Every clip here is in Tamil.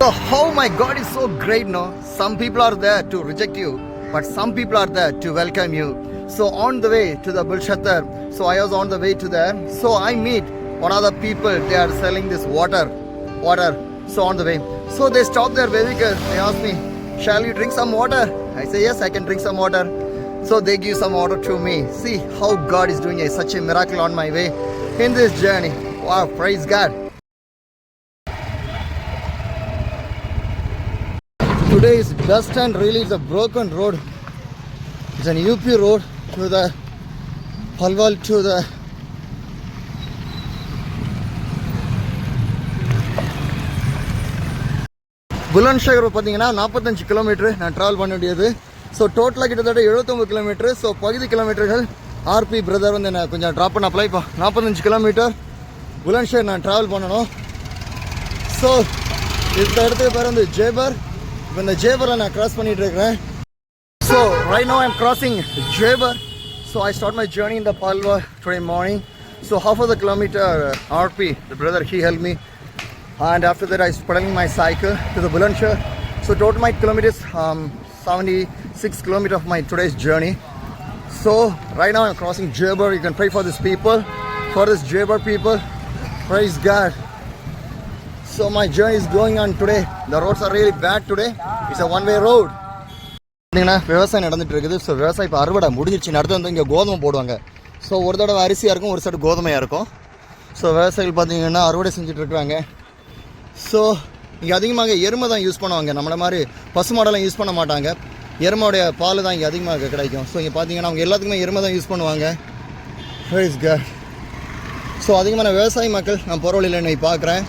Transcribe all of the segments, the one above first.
So how my God is so great, no? Some people are there to reject you, but some people are there to welcome you. So on the way to the Bulshatar, so I was on the way to there. So I meet one of the people, they are selling this water. So on the way. So they stop their vehicle. They ask me, shall you drink some water? I say, yes, I can drink some water. So they give some water to me. See how God is doing such a miracle on my way in this journey. Wow, praise God. Today is dust and really it's a broken road. It's an UP road to the Palwal to the புலன்ஷகர் பார்த்தீங்கன்னா 45 கிலோமீட்டர் நான் ட்ராவல் பண்ண வேண்டியது. ஸோ டோட்டலாக கிட்டத்தட்ட 79 கிலோமீட்டர். ஸோ பகுதி கிலோமீட்டர்கள் ஆர்பி பிரதர் வந்து என்ன கொஞ்சம் ட்ராப் பண்ண அப்ளை 45 கிலோமீட்டர் புலன்ஷகர் நான் ட்ராவல் பண்ணணும். ஸோ இந்த இடத்துக்கு பேர் வந்து ஜேபர். இப்போ இந்த ஜேபரில் நான் கிராஸ் பண்ணிட்டு இருக்கிறேன். So right now I am crossing Jaipur. So I start my journey in the பால்வா today morning. So half of the kilometer RP, the brother, he helped me. And after that I pedaling my cycle to the Bulandshahr. So total my kilometers 76 kilometers of my today's journey. So right now I'm crossing Jebel. You can pray for these people, for this Jebel people. Praise God. So my journey is going on today. The roads are really bad today. It's a one-way road. விவசாயம் நடந்துட்டு இருக்குது. ஸோ விவசாயம் இப்போ அறுவடை முடிஞ்சிருச்சு. அடுத்து வந்து இங்கே கோதுமை போடுவாங்க. ஸோ ஒரு தடவை அரிசியாக இருக்கும், ஒரு சைடு கோதுமையாக இருக்கும். ஸோ விவசாயிகள் பார்த்தீங்கன்னா அறுவடை செஞ்சுட்டு இருக்கிறாங்க. ஸோ இங்கே அதிகமாக எருமை தான் யூஸ் பண்ணுவாங்க. நம்மளை மாதிரி பசு மாடெல்லாம் யூஸ் பண்ண மாட்டாங்க. எருமையோடைய பால் தான் இங்கே அதிகமாக கிடைக்கும். ஸோ இங்கே பார்த்தீங்கன்னா அவங்க எல்லாத்துக்குமே எருமை தான் யூஸ் பண்ணுவாங்க. Price God. ஸோ அதிகமான விவசாய மக்கள் நான் போகிற வழியில் என்னை பார்க்குறேன்.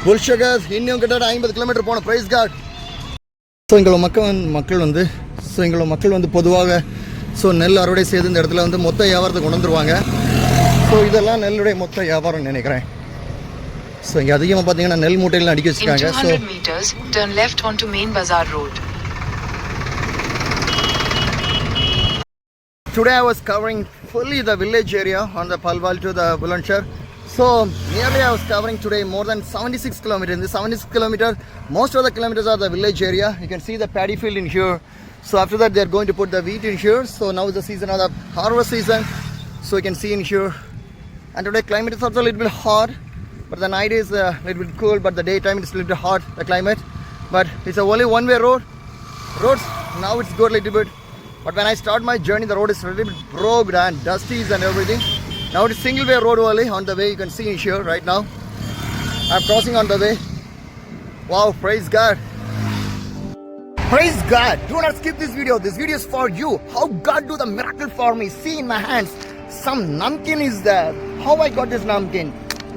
புல்ஷகர் இன்னும் கிட்டத்தட்ட 50 கிலோமீட்டர் போன. Price God. ஸோ எங்களோட மக்கள் வந்து பொதுவாக ஸோ நெல் அறுவடை செய்து இந்த இடத்துல வந்து மொத்த வியாபாரத்தை கொண்டு வந்துருவாங்க. ஸோ இதெல்லாம் நெல்லுடைய மொத்த வியாபாரம் நினைக்கிறேன். ஸோ இங்கே அதிகமாக பார்த்தீங்கன்னா நெல் மூட்டையில் அடிக்க வச்சுருக்காங்க. So meters turn left onto main bazaar road. Today I was covering fully the village area on the Palwal to the Bulandshahr. So nearly I was covering today more than 76 kilometers. In the 76 kilometers, most of the kilometers are the village area. You can see the paddy field in here. So after that they are going to put the wheat in here. So now is the season of the harvest season. So you can see in here. And today climate is also a little bit hot. But the night is a little bit cool, but the daytime it's a little bit hot, the climate. But it's a only one-way road. Roads, now it's good a little bit. But when I start my journey, the road is a little bit broke and dusty and everything. Now it's single-way road only on the way. You can see in here right now. I'm crossing on the way. Wow, praise God. Praise God. Do not skip this video. This video is for you. How God do the miracle for me. See in my hands, some namkin is there. How I got this namkin.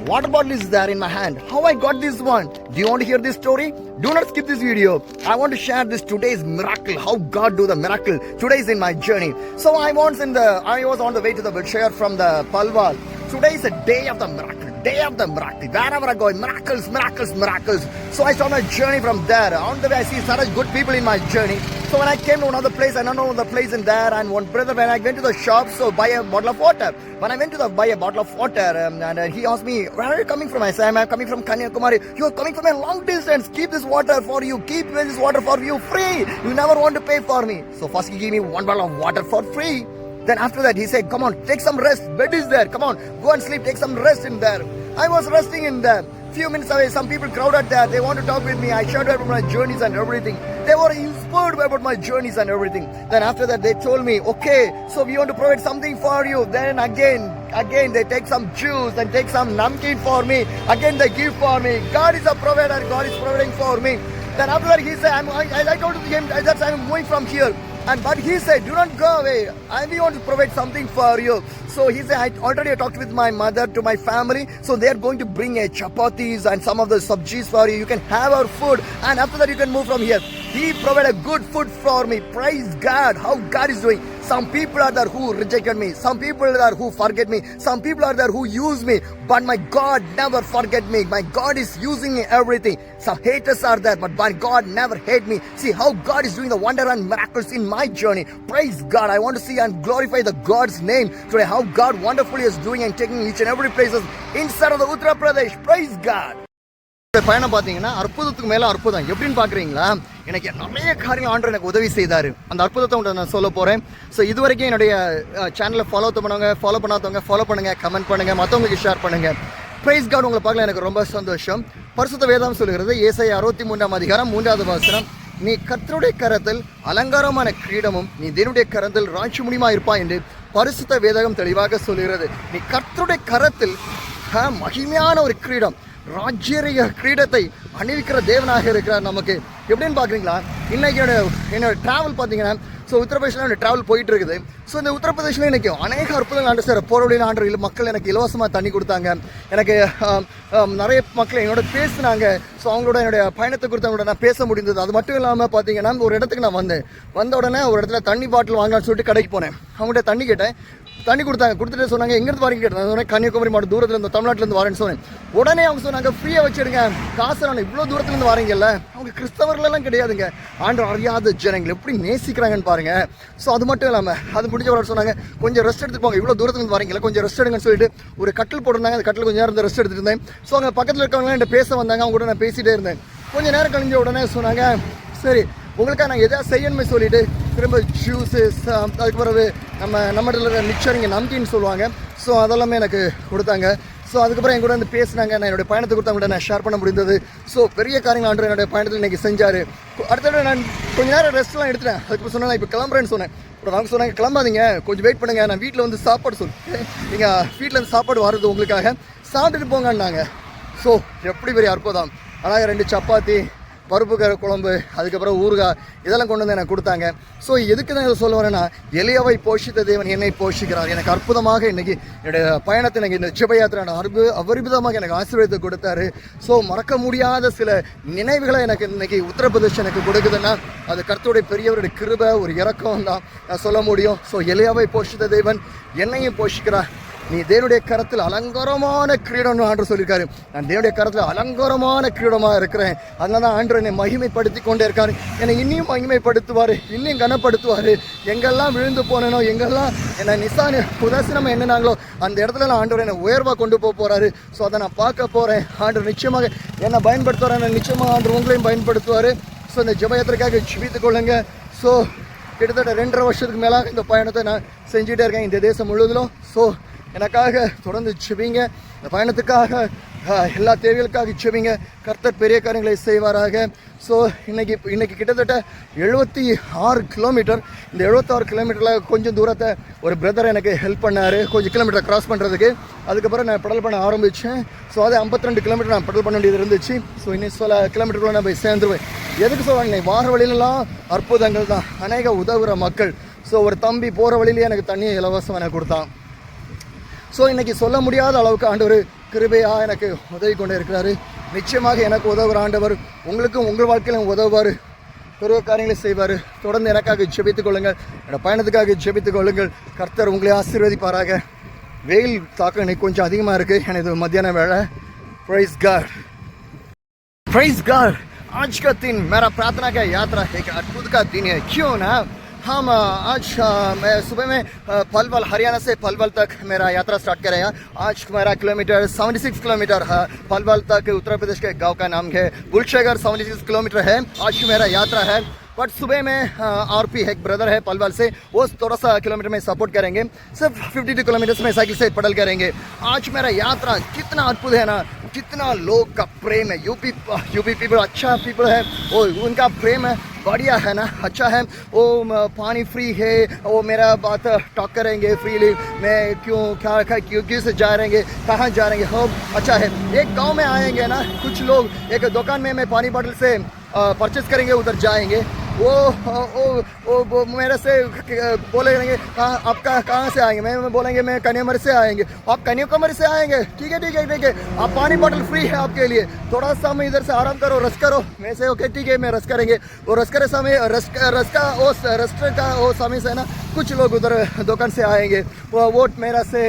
Water bottle is there in my hand. How I got this one? Do you want to hear this story? Do not skip this video. I want to share this today's miracle. How God do the miracle. Today is in my journey. So I was on the way to the Bulshahr from the Palwal. Today is a day of the miracle. Day of the miracle. Wherever I go, miracles, miracles, miracles. So I start my journey from there. On the way, I see such good people in my journey. So when I came to another place, I don't know the place in there. And one brother, when I went to the shop, so buy a bottle of water. When I went to buy a bottle of water, and he asked me, where are you coming from? I said, I'm coming from Kanyakumari. You are coming from a long distance. Keep this water for you. Keep this water for you free. You never want to pay for me. So first he gave me one bottle of water for free. Then after that he said, come on, take some rest. Bed is there. Come on, go and sleep. Take some rest in there. I was resting in there. Few minutes away, some people crowded there. They want to talk with me. I shared about my journeys and everything. They were inspired about my journeys and everything. Then after that, they told me, okay, so we want to provide something for you. Then again, they take some juice and take some namkeen for me. Again, they give for me. God is a provider. God is providing for me. Then after that, he said, I told him that I'm going from here. But he said, do not go away. We want to provide something for you. So he said, I already talked with my mother, to my family. So they are going to bring a chapatis and some of the sabjis for you. You can have our food. And after that, you can move from here. He provided good food for me. Praise God. How God is doing. Some people are there who rejected me. Some people are there who forget me. Some people are there who use me. But my God never forget me. My God is using everything. Some haters are there, but my God never hate me. See how God is doing the wonder and miracles in my journey. Praise God. I want to see and glorify the God's name today. How God wonderfully is doing and taking each and every places inside of the Uttar Pradesh. Praise God. பயணம் பார்த்தீங்கன்னா அற்புதத்துக்கு மேலே அற்புதம். எப்படின்னு பார்க்குறீங்களா, எனக்கு நிறைய காரியங்கள் ஆண்டவர் எனக்கு உதவி செய்தார். அந்த அற்புதத்தை உங்களை நான் சொல்ல போகிறேன். ஸோ இது வரைக்கும் என்னுடைய சேனலை ஃபாலோ பண்ணாதவங்க ஃபாலோ பண்ணுங்கள், கமெண்ட் பண்ணுங்கள், மற்றவங்களுக்கு ஷேர் பண்ணுங்கள். Praise God. உங்களை பார்க்கல எனக்கு ரொம்ப சந்தோஷம். பரிசுத்த வேதம் சொல்கிறது ஏசாயா 63 அதிகாரம் 3வது வசனம், நீ கர்த்தருடைய கரத்தில் அலங்காரமான கிரீடமும் நீ தேவனுடைய கரத்தில் ராட்சியமுடியுமா இருப்பா என்று பரிசுத்த வேதகம் தெளிவாக சொல்கிறது. நீ கர்த்தருடைய கரத்தில் மகிமையான ஒரு கிரீடம், ராஜ்யரிய கிரீடத்தை அணிவிக்கிற தேவனாக இருக்கிறார் நமக்கு. எப்படின்னு பார்க்குறீங்களா, இன்றைக்கி என்னோட ட்ராவல் பார்த்தீங்கன்னா, ஸோ உத்தரப்பிரதேசில் என்னோட ட்ராவல் போயிட்டு இருக்குது. ஸோ இந்த உத்தரப்பிரதேசில் எனக்கு அநேக அற்புதங்கள் ஆண்டு சார் போகிற வழியில் ஆண்டு மக்கள் எனக்கு இலவசமாக தண்ணி கொடுத்தாங்க. எனக்கு நிறைய மக்கள் என்னோட பேசினாங்க. ஸோ அவங்களோட என்னுடைய பயணத்தை குறித்து அவங்களோட நான் பேச முடிந்தது. அது மட்டும் இல்லாமல் பார்த்தீங்கன்னா, ஒரு இடத்துக்கு நான் வந்த உடனே ஒரு இடத்துல தண்ணி பாட்டில் வாங்கலாம்னு சொல்லிட்டு கடைக்கு போனேன். அவங்கள்ட்ட தண்ணி கேட்டேன், தண்ணி கொடுத்துட்டு சொன்னாங்க எங்கேருந்து வரீங்க கேட்டேன். சொன்னேன் கன்னியாகுமரி மாவட்டம் தூரத்தில் இருந்து தமிழ்நாட்டிலேருந்து வரேன்னு சொன்னேன். உடனே அவங்க சொன்னாங்க ஃப்ரீயாக வச்சுடுங்க, காசு நான் இவ்வளோ தூரத்துலேருந்து வரீங்கல்ல. அவங்க கிறிஸ்தவர்களெல்லாம் கிடையாதுங்க, ஆண்டு அறியாத ஜனங்கள் எப்படி நேசிக்கிறாங்கன்னு பாருங்க. ஸோ அது மட்டும் இல்லாமல் அது முடிஞ்ச வர சொன்னாங்க கொஞ்சம் ரெஸ்ட் எடுத்துட்டு போங்க, இவ்வளோ தூரத்துலேருந்து வரீங்களா, கொஞ்சம் ரெஸ்ட் எடுங்கன்னு சொல்லிட்டு ஒரு கட்டில் போட்டிருந்தாங்க. அந்த கட்டில் கொஞ்சம் நேரம் ரெஸ்ட் எடுத்துட்டு இருந்தேன். ஸோ அங்கே பக்கத்தில் இருக்கவங்களாம் என்கிட்ட பேச வந்தாங்க. அவங்க கூட நான் பேசிகிட்டே இருந்தேன். கொஞ்சம் நேரம் கழிஞ்ச உடனே சொன்னாங்க சரி உங்களுக்காக நாங்கள் எதாவது செய்யணுமே சொல்லிட்டு திரும்ப ஜூஸஸ், அதுக்கு பிறகு நம்மகிட்ட மிக்சர் இங்கே நம்கின்னு சொல்லுவாங்க. ஸோ அதெல்லாமே எனக்கு கொடுத்தாங்க. ஸோ அதுக்கப்புறம் என் கூட வந்து பேசினாங்க. நான் என்னுடைய பயணத்தை கொடுத்து அவங்கள்ட்ட நான் ஷேர் பண்ண முடிந்தது. ஸோ பெரிய காரியங்கள் ஆண்டு என்னுடைய பயணத்தில் இன்றைக்கி செஞ்சார். அடுத்த நான் கொஞ்சம் நேரம் ரெஸ்ட்லாம் எடுத்துட்டேன். அதுக்கு சொன்னேன் நான் இப்போ கிளம்புறேன்னு சொன்னேன். அப்புறம் அவங்க சொன்னாங்க கிளம்பாதீங்க, கொஞ்சம் வெயிட் பண்ணுங்கள், நான் வீட்டில் வந்து சாப்பாடு சொல்லிட்டு நீங்கள் வீட்டில் வந்து சாப்பாடு வர்றது உங்களுக்காக, சாப்பிட்டுட்டு போங்கன்னாங்க. ஸோ எப்படி பெரிய அற்புதம். அழகாக 2 சப்பாத்தி, பருப்பு குழம்பு, அதுக்கப்புறம் ஊறுகாய் இதெல்லாம் கொண்டு வந்து எனக்கு கொடுத்தாங்க. ஸோ எதுக்கு தான் இதை சொல்ல வரேன்னா, எளியவை போஷித்த தேவன் என்னை போஷிக்கிறார். எனக்கு அற்புதமாக இன்றைக்கி என்னுடைய பயணத்தை எனக்கு இந்த ஜெப யாத்திரை அபரிமிதமாக எனக்கு ஆசீர்வாதத்தை கொடுத்தாரு. ஸோ மறக்க முடியாத சில நினைவுகளை எனக்கு இன்றைக்கி உத்தரப்பிரதேசம் எனக்கு கொடுக்குதுன்னா அது கர்த்தருடைய பெரியவருடைய கிருபை, ஒரு இரக்கம் தான் நான் சொல்ல முடியும். ஸோ எளியவை போஷித்த தேவன் என்னையும் போஷிக்கிறார். நீ தேவனுடைய கரத்தில் அலங்காரமான கிரீடம்னு ஆண்டு சொல்லியிருக்காரு. நான் தேவனுடைய கரத்தில் அலங்காரமான கிரீடமாக இருக்கிறேன். அதனால தான் ஆண்டு என்னை மகிமைப்படுத்தி கொண்டே இருக்காரு. என்னை இன்னும் மகிமைப்படுத்துவார், இன்னும் கனப்படுத்துவார். எங்கெல்லாம் விழுந்து போனேனோ, எங்கெல்லாம் என்னை உதாசீனமாக எண்ணினாங்களோ அந்த இடத்துல நான் ஆண்டவர் என்னை உயர்வாக கொண்டு போகிறாரு. ஸோ அதை நான் பார்க்க போகிறேன். ஆண்டு நிச்சயமாக என்னை பயன்படுத்துவார், நிச்சயமாக ஆண்டு உங்களையும் பயன்படுத்துவார். ஸோ இந்த ஜெபயாத்திரைக்காக ஜெபித்துக் கொள்ளுங்க. ஸோ கிட்டத்தட்ட 2.5 வருஷத்துக்கு மேலாக இந்த பயணத்தை நான் செஞ்சுட்டே இருக்கேன் இந்த தேசம் முழுவதிலும். ஸோ எனக்காக தொடர்ந்து ஜெபிங்க. இந்த பயணத்துக்காக எல்லா தேவைகளுக்காக ஜெபிங்க. கர்த்தர் பெரிய காரியங்களை செய்வாராக. ஸோ இன்னைக்கு கிட்டத்தட்ட 76 கிலோமீட்டர். இந்த 76 கிலோமீட்டரில் கொஞ்சம் தூரத்தை ஒரு பிரதர் எனக்கு ஹெல்ப் பண்ணார், கொஞ்சம் கிலோமீட்டர் கிராஸ் பண்ணுறதுக்கு. அதுக்கப்புறம் நான் பெடல் பண்ண ஆரம்பித்தேன். ஸோ அதே 52 கிலோமீட்டர் நான் பெடல் பண்ண வேண்டியது இருந்துச்சு. ஸோ இன்னும் சில கிலோமீட்டருக்குள்ள நான் போய் சேர்ந்துருவேன். எதுக்கு சொல்லுவாங்க, வார வழியிலலாம் அற்புதங்கள் தான், அநேக உதவுகிற மக்கள். ஸோ ஒரு தம்பி போகிற வழியிலேயே எனக்கு தண்ணியை இலவசம் எனக்கு கொடுத்தான். ஸோ இன்றைக்கி சொல்ல முடியாத அளவுக்கு ஆண்டவர் கிருபையாக எனக்கு உதவி கொண்டே இருக்கிறாரு. நிச்சயமாக எனக்கு உதவுகிற ஆண்டவர் உங்களுக்கும் உங்கள் வாழ்க்கையிலும் உதவுவார், பெரிய காரியங்களை செய்வார். தொடர்ந்து எனக்காக ஜெபித்துக் கொள்ளுங்கள், என்னோட பயணத்துக்காக ஜெபித்துக் கொள்ளுங்கள். கர்த்தர் உங்களை ஆசீர்வதிப்பாராக. வெயில் தாக்கம் இன்னைக்கு கொஞ்சம் அதிகமாக இருக்குது, எனக்கு மத்தியான வேலை. Praise God, praise God. आज का दिन मेरा प्रार्थना का यात्रा एक अद्भुत का दिन है. क्यों ना हम आज मैं सुबह में पलवल हरियाणा से पलवल तक मेरा यात्रा स्टार्ट करेगा. आज मेरा किलोमीटर 76 किलोमीटर है. पलवल तक उत्तर प्रदेश के गांव का नाम है बुलशेखर. 76 किलोमीटर है आज की मेरा यात्रा है. बट सुबह में आरपी एक ब्रदर है पलवल से, वो थोड़ा सा किलोमीटर में सपोर्ट करेंगे. सिर्फ 52 किलोमीटर में साइकिल से पैदल करेंगे. आज मेरा यात्रा कितना अद्भुत है ना, कितना लोग का प्रेम है. यूपी पीपल अच्छा पीपल है, वो उनका प्रेम है बढ़िया है ना, अच्छा है. वो पानी फ्री है, वो मेरा बात टॉक करेंगे फ्रीली. मैं क्यों से जा रहेंगे, कहाँ जा रहेंगे, हो अच्छा है. एक गांव में आएंगे ना, कुछ लोग एक दुकान में मैं पानी बॉटल से परचेस करेंगे, उधर जाएंगे. वो मेरे से बोले रहेंगे आप कहाँ से आएंगे. मैं बोलेंगे मैं कन्याकुमारी से आएंगे. आप कन्याकुमारी से आएंगे, ठीक है. आप पानी बॉटल फ्री है आपके लिए. थोड़ा सा मैं इधर से आराम करो, रेस्ट करो. मैं से ओके ठीक है, मैं रेस्ट करेंगे. वो रेस्ट करे समय रेस्ट का वो समय से ना कुछ लोग उधर दुकान से आएंगे, वो मेरा से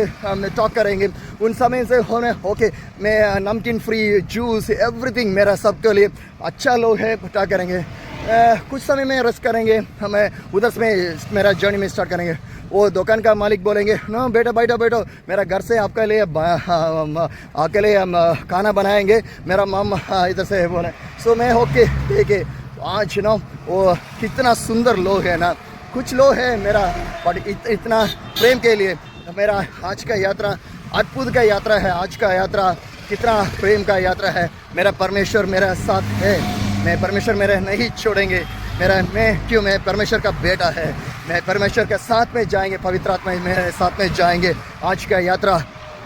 टॉक करेंगे. उन समय से होने ओके मैं नमकीन फ्री, जूस, एवरीथिंग मेरा सबके लिए अच्छा लोग है टॉक करेंगे. कुछ समय में रेस्ट करेंगे, हमें उधर से मेरा जर्नी में स्टार्ट करेंगे. वो दुकान का मालिक बोलेंगे नो बेटा बैठो बैठो, मेरा घर से आपके लिए आपके लिए हम खाना बनाएंगे, मेरा मम इधर से बोले। सो मैं ओके ठीक है। आज ना वो कितना सुंदर लोग है ना, कुछ लोग है मेरा बट इतना प्रेम के लिए मेरा आज का यात्रा अद्भुत का यात्रा है। आज का यात्रा कितना प्रेम का यात्रा है। मेरा परमेश्वर मेरा साथ है, मैं परमेश्वर मेरे नहीं छोड़ेंगे। मैं परमेश्वर का बेटा है, मैं परमेश्वर के साथ में जाएंगे, पवित्र आत्मा मेरे साथ में जाएंगे। आज का यात्रा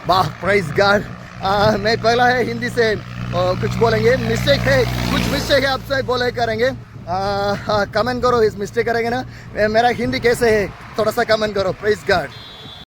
वाह प्राइज गॉड। मैं पहला है हिंदी से कुछ बोलेंगे, मिस्टेक है, कुछ मिस्टेक है आपसे बोले करेंगे। कमेंट करो, इस मिस्टेक करेंगे ना, मेरा हिंदी कैसे है थोड़ा सा कमेंट करो। Praise God.